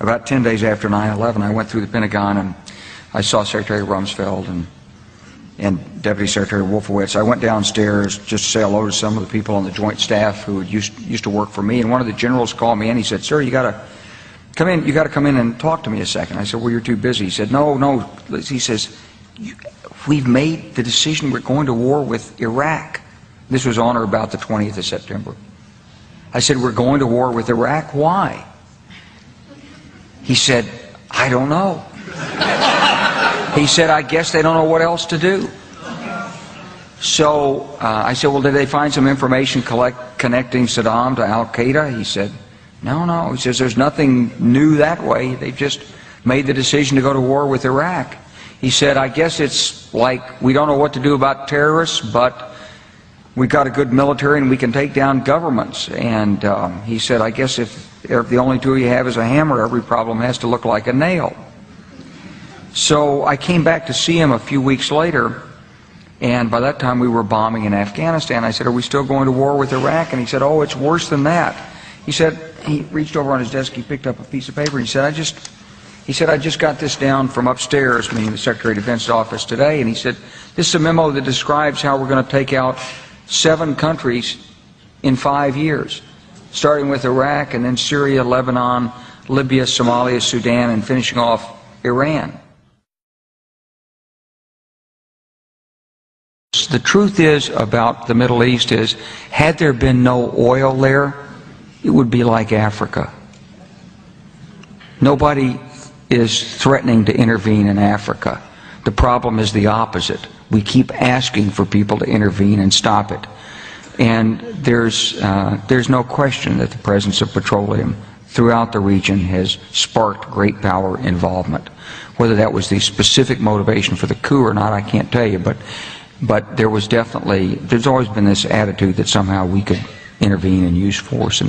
about 10 days after 9/11, I went through the Pentagon and I saw Secretary Rumsfeld and Deputy Secretary Wolfowitz. I went downstairs just to say hello to some of the people on the Joint Staff who used to work for me, and one of the generals called me and he said, "Sir, you got to come in. You got to come in and talk to me a second." I said, "Well, you're too busy." He said, "No." He says, "We've made the decision. We're going to war with Iraq." This was on or about the 20th of September. I said, "We're going to war with Iraq. Why?" He said, "I don't know." He said, "I guess they don't know what else to do." So I said, "Well, did they find some information connecting Saddam to Al-Qaeda?" He said, No. He says, "There's nothing new that way. They just made the decision to go to war with Iraq." He said, "I guess it's like we don't know what to do about terrorists, but we've got a good military and we can take down governments." And he said, "I guess if the only tool you have is a hammer, every problem has to look like a nail." So I came back to see him a few weeks later, and by that time we were bombing in Afghanistan. I said, "Are we still going to war with Iraq?" And he said, "Oh, it's worse than that." He said, he reached over on his desk, he picked up a piece of paper, and he said, I just got this down from upstairs," meaning the Secretary of Defense's office today, and he said, "This is a memo that describes how we're going to take out 7 countries in 5 years, starting with Iraq and then Syria, Lebanon, Libya, Somalia, Sudan, and finishing off Iran." The truth is about the Middle East is, had there been no oil there, it would be like Africa. Nobody is threatening to intervene in Africa. The problem is the opposite. We keep asking for people to intervene and stop it. And there's no question that the presence of petroleum throughout the region has sparked great power involvement. Whether that was the specific motivation for the coup or not, I can't tell you, but there's always been this attitude that somehow we could intervene and use force.